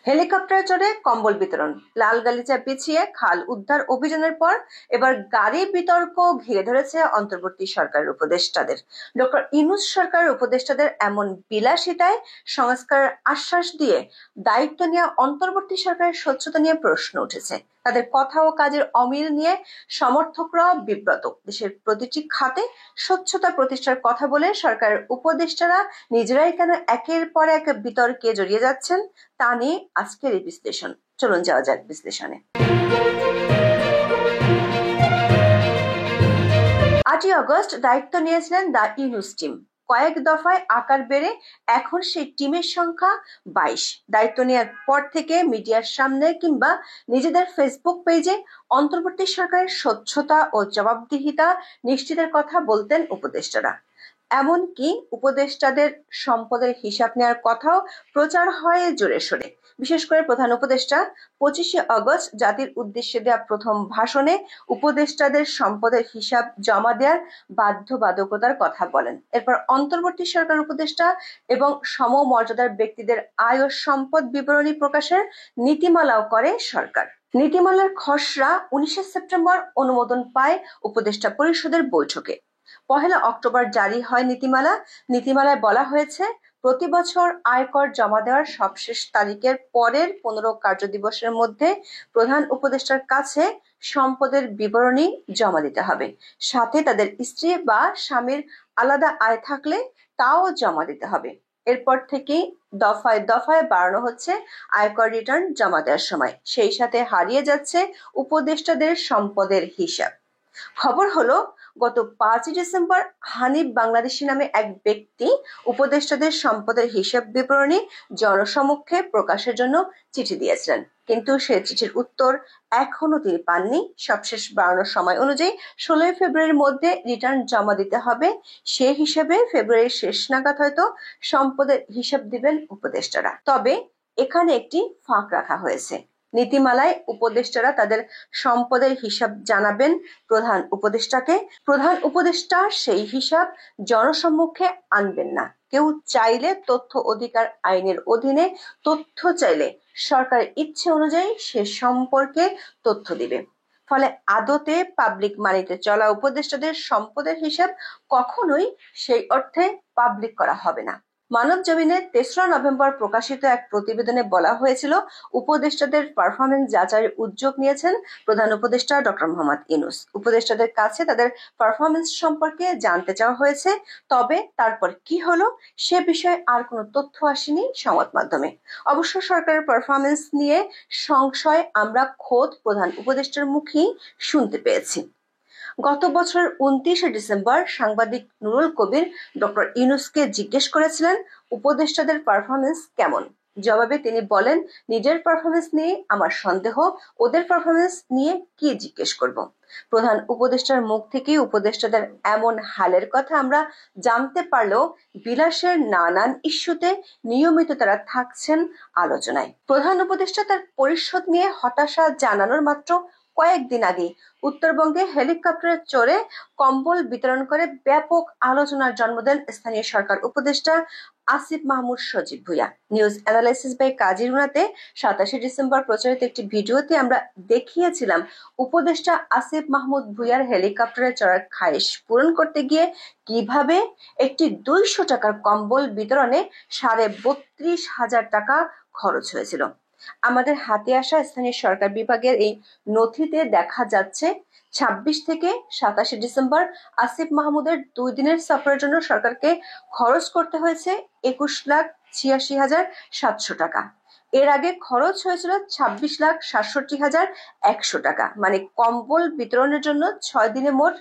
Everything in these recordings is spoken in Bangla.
হেলিকপ্টারে চড়ে কম্বল বিতরণ, লাল গালিচা পিছিয়ে খাল উদ্ধার অভিযানের পর এবার গাড়ি বিতর্ক ঘিরে ধরেছে অন্তর্বর্তী সরকারের উপদেষ্টাদের। ডক্টর ইউনূস সরকারের উপদেষ্টাদের এমন বিলাসিতায় সংস্কারের আশ্বাস দিয়ে দায়িত্ব নেওয়া অন্তর্বর্তী সরকারের স্বচ্ছতা নিয়ে প্রশ্ন উঠেছে। তাদের কথা ও কাজের অমিল নিয়ে সমর্থকরাও বিব্রত। দেশের প্রতিটি খাতে স্বচ্ছতা প্রতিষ্ঠার কথা বলে সরকারের উপদেষ্টারা নিজেরাই কেন একের পর এক বিতর্কে জড়িয়ে যাচ্ছেন তা নিয়ে আজকের এই বিশ্লেষণ। চলুন যাওয়া যাক বিশ্লেষণে। 8ই আগস্ট দায়িত্ব নিয়েছিলেন দ্য ইউনূস টিম। কয়েক দফায় আকার বেড়ে এখন সেই টিমের সংখ্যা 22। দায়িত্ব নেওয়ার পর থেকে মিডিয়ার সামনে কিংবা নিজেদের ফেসবুক পেজে অন্তর্বর্তী সরকারের স্বচ্ছতা ও জবাবদিহিতা নিশ্চিতের কথা বলতেন উপদেষ্টারা। এমনকি উপদেষ্টাদের সম্পদের হিসাব নেওয়ার কথাও প্রচার হয় জোরে সোরে। বিশেষ করে প্রধান উপদেষ্টা 25শে আগস্ট জাতির উদ্দেশ্যে দেওয়া প্রথম ভাষণে উপদেষ্টাদের সম্পদের হিসাব জমা দেওয়ার বাধ্যবাধকতার কথা বলেন। এরপর অন্তর্বর্তী সরকার উপদেষ্টা এবং সমমর্যাদার ব্যক্তিদের আয় ও সম্পদ বিবরণী প্রকাশের নীতিমালাও করে সরকার। নীতিমালার খসড়া 19শে সেপ্টেম্বর অনুমোদন পায় উপদেষ্টা পরিষদের বৈঠকে। 1 অক্টোবর জারি হয় নীতিমালায় বলা হয়েছে, প্রতি বছর আয়কর জমা দেওয়ার সবশেষ তারিখের পরের 15 কার্যদিবসের মধ্যে প্রধান উপদেষ্টার কাছে সম্পদের বিবরণী জমা দিতে হবে। সাথে তাদের স্ত্রী বা স্বামীর আলাদা আয় থাকলে তাও জমা দিতে হবে। এরপর থেকেই দফায় দফায় বাড়ানো হচ্ছে আয়কর রিটার্ন জমা দেওয়ার সময়। সেই সাথে হারিয়ে যাচ্ছে উপদেষ্টাদের সম্পদের হিসাব। খবর হলো, গত 5 ডিসেম্বর হানিফ বাংলাদেশী নামে এক ব্যক্তি উপদেষ্টাদের সম্পদের হিসাব বিবরণী জনসমক্ষে প্রকাশের জন্য চিঠি দিয়েছিলেন, কিন্তু সে চিঠির উত্তর এখনো তিনি পাননি। সবশেষ বাড়ানোর সময় অনুযায়ী 16 ফেব্রুয়ারির মধ্যে রিটার্ন জমা দিতে হবে। সে হিসাবে ফেব্রুয়ারির শেষ নাগাদ হয়তো সম্পদের হিসাব দিবেন উপদেষ্টারা। তবে এখানে একটি ফাঁক রাখা হয়েছে। নীতিমালায় উপদেষ্টারা তাদের সম্পদের হিসাব জানাবেন প্রধান উপদেষ্টাকে। প্রধান উপদেষ্টা সেই হিসাব জনসম্মুখে আনবেন না। কেউ চাইলে তথ্য অধিকার আইনের অধীনে তথ্য চাইলে সরকারের ইচ্ছে অনুযায়ী সে সম্পর্কে তথ্য দিবে। ফলে আদতে পাবলিক মানিতে চলা উপদেষ্টাদের সম্পদের হিসাব কখনোই সেই অর্থে পাবলিক করা হবে না। মানব জমিনে 3রা নভেম্বর প্রকাশিত এক প্রতিবেদনে বলা হয়েছিল, উপদেষ্টাদের পারফরমেন্স যাচাইয়ের উদ্যোগ নিয়েছেন প্রধান উপদেষ্টা ডক্টর মোহাম্মদ ইউনূস। উপদেষ্টাদের কাছে তাদের পারফরমেন্স সম্পর্কে জানতে চাওয়া হয়েছে, তবে তারপর কি হলো সে বিষয়ে আর কোনো তথ্য আসেনি সংবাদ মাধ্যমে। অবশ্য সরকারের পারফরমেন্স নিয়ে সংশয় আমরা খোদ প্রধান উপদেষ্টার মুখেই শুনতে পেয়েছি। গত বছর 29শে ডিসেম্বর সাংবাদিক নুরুল কবির ডক্টর ইউনূসকে জিজ্ঞেস করেছিলেন, উপদেষ্টাদের পারফরমেন্স কেমন? জবাবে তিনি বলেন, নিজের পারফরমেন্স নিয়ে আমার সন্দেহ, ওদের পারফরমেন্স নিয়ে কি জিজ্ঞেস করব। প্রধান উপদেষ্টার মুখ থেকে উপদেষ্টাদের এমন হালের কথা আমরা জানতে পারলেও বিলাসের নানান ইস্যুতে নিয়মিত তারা থাকছেন আলোচনায়। প্রধান উপদেষ্টা তার পরিষদ নিয়ে হতাশা জানানোর মাত্র কয়েকদিন আগে উত্তরবঙ্গে হেলিকপ্টারে চড়ে কম্বল বিতরণ করে ব্যাপক আলোচনার জন্ম দেন স্থানীয় সরকার উপদেষ্টা Asif Mahmud Sajeeb Bhuiyan. News analysis by Kazi রুনাতে 27শে ডিসেম্বর প্রচারিত একটি ভিডিওতে আমরা দেখিয়েছিলাম, উপদেষ্টা আসিফ মাহমুদ ভুঁইয়ার হেলিকপ্টারে চড়ার খায়েশ পূরণ করতে গিয়ে কিভাবে একটি 200 টাকার কম্বল বিতরণে 32,500 টাকা খরচ হয়েছিল। আমাদের হাতে আসা স্থানীয় সরকার বিভাগের এই নথিতে দেখা যাচ্ছে, 26 থেকে 27শে ডিসেম্বর আসিফ মাহমুদের 2 দিনের সফরের জন্য সরকারকে খরচ করতে হয়েছে 21,86,700 টাকা। এর আগে খরচ হয়েছিল 26,67,100 টাকা। মানে কম্বল বিতরণের জন্য 6 দিনে মোট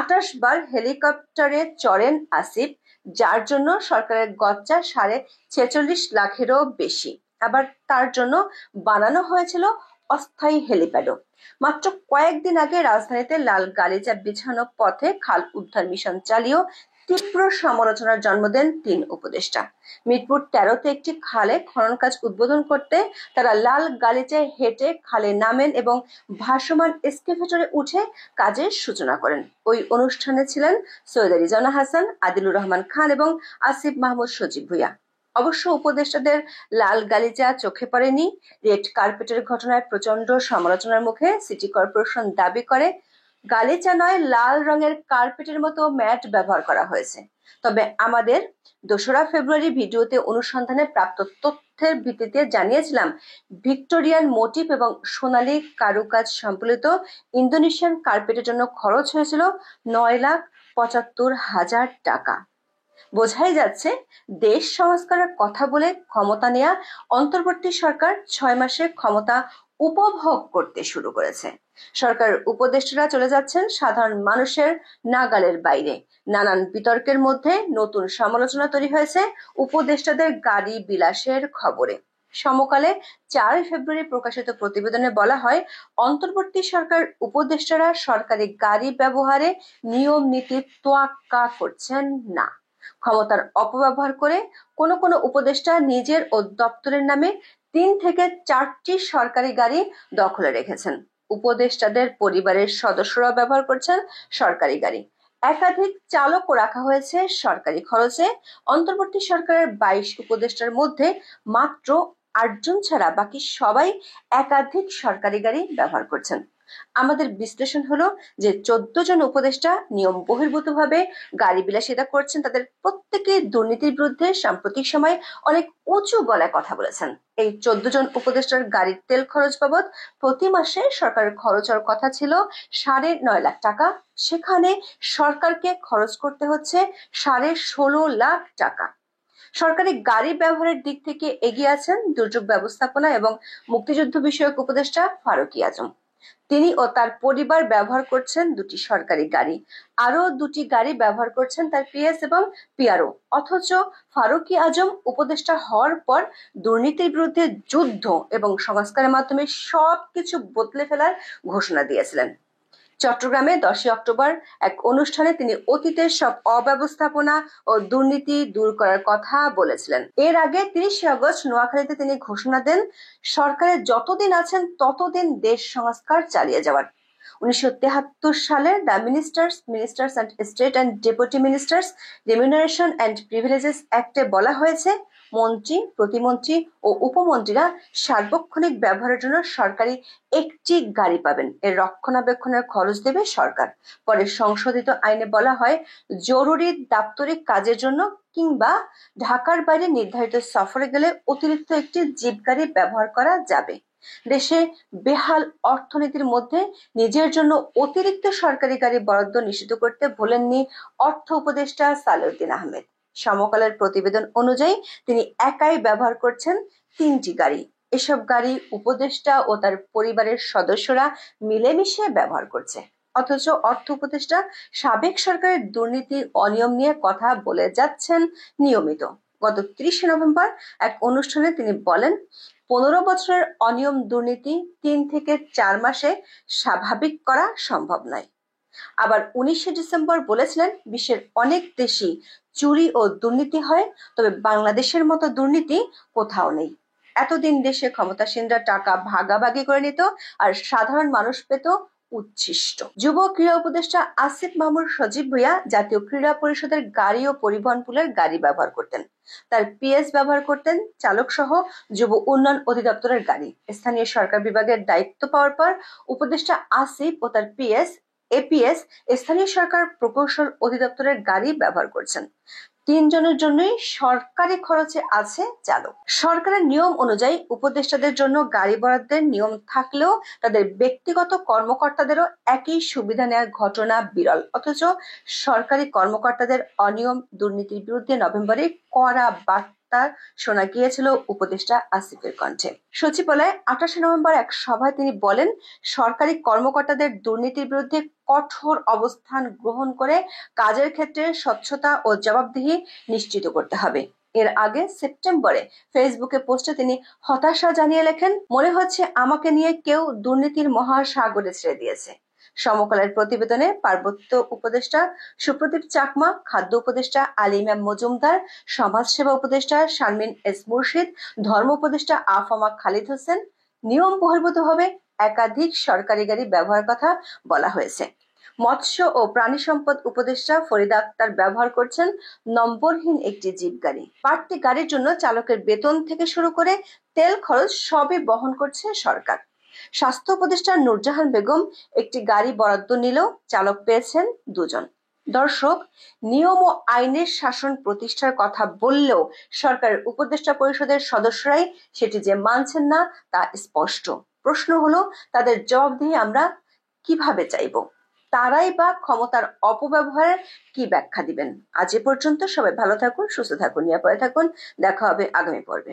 28 বার হেলিকপ্টারে চড়েন আসিফ, যার জন্য সরকারের গচ্চা 46.5 লাখেরও বেশি। আবার তার জন্য বানানো হয়েছিল অস্থায়ী হেলিপ্যাডও। মাত্র কয়েকদিন আগে রাজধানীতে লাল গালিচা বিছানো পথে খাল উদ্ধার মিশন চালিয়েও তীব্র সমালোচনার জন্ম দেন 3 উপদেষ্টা। মিরপুর 13তে একটি খালে খনন কাজ উদ্বোধন করতে তারা লাল গালিচায় হেঁটে খালে নামেন এবং ভাসমান এক্সকেভেটরে উঠে কাজের সূচনা করেন। ওই অনুষ্ঠানে ছিলেন সৈয়দ রিজওয়ানা হাসান, আদিলুর রহমান খান এবং আসিফ মাহমুদ সজীব ভুঁইয়া। অবশ্য উপদেষ্টাদের লাল গালিচা চোখে পড়েনি। রেড কার্পেটের ঘটনায় প্রচন্ড সমালোচনার মুখে সিটি কর্পোরেশন দাবি করে গালিচা নয়, লাল রঙের কার্পেটের মতো ম্যাট ব্যবহার করা হয়েছে। তবে আমাদের 2রা ফেব্রুয়ারি ভিডিওতে অনুসন্ধানে প্রাপ্ত তথ্যের ভিত্তিতে জানিয়েছিলাম ভিক্টোরিয়ান মোটিভ এবং সোনালী কারুকাজ সম্বলিত ইন্দোনেশিয়ান কার্পেটের জন্য খরচ হয়েছিল 9,75,000 টাকা। বোঝাই যাচ্ছে দেশ সংস্কারের কথা বলে ক্ষমতা নেয়া অন্তর্বর্তী সরকার 6 মাসে ক্ষমতা উপভোগ করতে শুরু করেছে। সরকারের উপদেষ্টারা চলে যাচ্ছেন সাধারণ মানুষের নাগালের বাইরে। নানান বিতর্কের মধ্যে নতুন সমালোচনা তৈরি হয়েছে উপদেষ্টাদের গাড়ি বিলাসের খবরে। সমকালে 4 ফেব্রুয়ারি প্রকাশিত প্রতিবেদনে বলা হয়, অন্তর্বর্তী সরকার উপদেষ্টারা সরকারি গাড়ি ব্যবহারে নিয়ম নীতি তোয়াক্কা করছেন না। ক্ষমতার অপব্যবহার করে কোনো কোনো উপদেষ্টা নিজের ও দপ্তরের নামে 3 থেকে 4টি সরকারি গাড়ি দখলে রেখেছেন। উপদেষ্টাদের পরিবারের সদস্যরা ব্যবহার করছেন সরকারি গাড়ি। একাধিক চালকও রাখা হয়েছে সরকারি খরচে। অন্তর্বর্তী সরকারের 22 উপদেষ্টার মধ্যে মাত্র 8 জন ছাড়া বাকি সবাই একাধিক সরকারি গাড়ি ব্যবহার করছেন। আমাদের বিশ্লেষণ হলো যে 14 জন উপদেষ্টা নিয়ম বহির্ভূতভাবে গাড়ি বিলাসিতা করছেন, তাদের প্রত্যেকে দুর্নীতির বিরুদ্ধে সাম্প্রতিক সময়ে অনেক উঁচু গলায় কথা বলেছেন। এই 14 জন উপদেষ্টার গাড়ির তেল খরচ বাবদ প্রতি মাসে সরকারের খরচ হওয়ার কথা ছিল 9.5 লাখ টাকা, সেখানে সরকারকে খরচ করতে হচ্ছে 16.5 লাখ টাকা। সরকারি গাড়ি ব্যবহারের দিক থেকে এগিয়ে আছেন দুর্যোগ ব্যবস্থাপনা এবং মুক্তিযুদ্ধ বিষয়ক উপদেষ্টা ফারুকী আজম। তিনি ও তার পরিবার ব্যবহার করছেন 2টি সরকারি গাড়ি, আরো 2টি গাড়ি ব্যবহার করছেন তার পিএস এবং পিআরও। অথচ ফারুকী আজম উপদেষ্টা হওয়ার পর দুর্নীতির বিরুদ্ধে যুদ্ধ এবং সংস্কারের মাধ্যমে সবকিছু বদলে ফেলার ঘোষণা দিয়েছিলেন। চট্টগ্রামে 10 অক্টোবর এক অনুষ্ঠানে তিনি অতীতের সব অব্যবস্থাপনা ও দুর্নীতি দূর করার কথা বলেছিলেন। এর আগে 30 আগস্ট নোয়াখালীতে তিনি ঘোষণা দেন সরকারে যতদিন আছেন ততদিন দেশ সংস্কার চালিয়ে যাওয়ার। 1973 সালের the ministers and state and deputy ministers remuneration and privileges অ্যাক্টে বলা হয়েছে, মন্ত্রী, প্রতিমন্ত্রী ও উপমন্ত্রীরা সার্বক্ষণিক ব্যবহারের জন্য সরকারি একটি গাড়ি পাবেন। এর রক্ষণাবেক্ষণের খরচ দেবে সরকার। পরে সংশোধিত আইনে বলা হয়, জরুরি দাপ্তরিক কাজের জন্য কিংবা ঢাকার বাইরে নির্ধারিত সফরে গেলে অতিরিক্ত একটি জিপ গাড়ি ব্যবহার করা যাবে। দেশে বেহাল অর্থনীতির মধ্যে নিজের জন্য অতিরিক্ত সরকারি গাড়ি বরাদ্দ নিষিদ্ধ করতে ভোলেননি অর্থ উপদেষ্টা সালেউদ্দিন আহমেদ। সমকালের প্রতিবেদন অনুযায়ী তিনি একাই ব্যবহার করছেন 3টি গাড়ি। এসব গাড়ি উপদেষ্টা ও তার পরিবারের সদস্যরা মিলেমিশে ব্যবহার করছে। অথচ অর্থ উপদেষ্টা সাবেক সরকারের দুর্নীতি অনিয়ম নিয়ে কথা বলে যাচ্ছেন নিয়মিত। গত 30 নভেম্বর এক অনুষ্ঠানে তিনি বলেন, 15 বছরের অনিয়ম দুর্নীতি 3 থেকে 4 মাসে স্বাভাবিক করা সম্ভব নয়। আবার 19 ডিসেম্বর বলেছিলেন, বিশ্বের অনেক দেশেই চুরি ও দুর্নীতি হয়, তবে বাংলাদেশের মতো দুর্নীতি কোথাও নেই। এতদিন দেশে ক্ষমতাসীনরা টাকা ভাগাভাগি করে নিত আর সাধারণ মানুষ পেত উচ্ছিষ্ট। যুব ক্রীড়া উপদেষ্টা আসিফ মাহমুদ সজীব ভুঁইয়া জাতীয় ক্রীড়া পরিষদের গাড়ি ও পরিবহন পুলের গাড়ি ব্যবহার করতেন। তার পিএস ব্যবহার করতেন চালক সহ যুব উন্নয়ন অধিদপ্তরের গাড়ি। স্থানীয় সরকার বিভাগের দায়িত্ব পাওয়ার পর উপদেষ্টা আসিফ ও তার এপিএস স্থানীয় সরকার প্রকৌশল অধিদপ্তরের গাড়ি ব্যবহার করছেন। 3 জনের জন্যই সরকারি খরচে আছে চালক। সরকারের নিয়ম অনুযায়ী উপদেষ্টাদের জন্য গাড়ি বরাদ্দের নিয়ম থাকলেও তাদের ব্যক্তিগত কর্মকর্তাদেরও একই সুবিধা নেওয়ার ঘটনা বিরল। অথচ সরকারি কর্মকর্তাদের অনিয়ম দুর্নীতির বিরুদ্ধে নভেম্বরে কড়া বার্তা শোনা গিয়েছিল উপদেষ্টা আসিফের কণ্ঠে। সচিবালয়ে 28 নভেম্বর এক সভায় তিনি বলেন, সরকারি কর্মকর্তাদের দুর্নীতির বিরুদ্ধে কঠোর অবস্থান গ্রহণ করে কাজের ক্ষেত্রে স্বচ্ছতা ও জবাবদিহি নিশ্চিত করতে হবে। এর আগে সেপ্টেম্বরে ফেসবুকে পোস্টে তিনি হতাশা জানিয়ে লেখেন, মনে হচ্ছে আমাকে নিয়ে কেউ দুর্নীতির মহাসাগরে ছেড়ে দিয়েছে। সমকালের প্রতিবেদনে পার্বত্য উপদেষ্টা সুপ্রদীপ চাকমা, খাদ্য উপদেষ্টা আলিমা মজুমদার, সমাজসেবা উপদেষ্টা শারমিন এস মুর্শিদ, ধর্ম উপদেষ্টা আফামা খালিদ হোসেন নিয়ম বহির্ভূতভাবে একাধিক সরকারি গাড়ি ব্যবহারের কথা বলা হয়েছে। মৎস্য ও প্রাণী সম্পদ উপদেষ্টা ফরিদা আক্তার ব্যবহার করছেন নম্বরহীন একটি জিপ গাড়ি। বাড়তি গাড়ির জন্য চালকের বেতন থেকে শুরু করে তেল খরচ সবই বহন করছে সরকার। স্বাস্থ্য উপদেষ্টা নূরজাহান বেগম একটি গাড়ি বরাদ্দ নিলেও চালক পেয়েছেন 2 জন। দর্শক, নিয়ম ও আইনের শাসন প্রতিষ্ঠার কথা বললেও সরকারের উপদেষ্টা পরিষদের সদস্যরাই সেটি যে মানছেন না তা স্পষ্ট। প্রশ্ন হলো, তাদের জবাবদিহি আমরা কিভাবে চাইব? তারাই বা ক্ষমতার অপব্যবহারের কি ব্যাখ্যা দিবেন? আজ এ পর্যন্ত। সবাই ভালো থাকুন, সুস্থ থাকুন, নিরাপদে থাকুন। দেখা হবে আগামী পর্বে।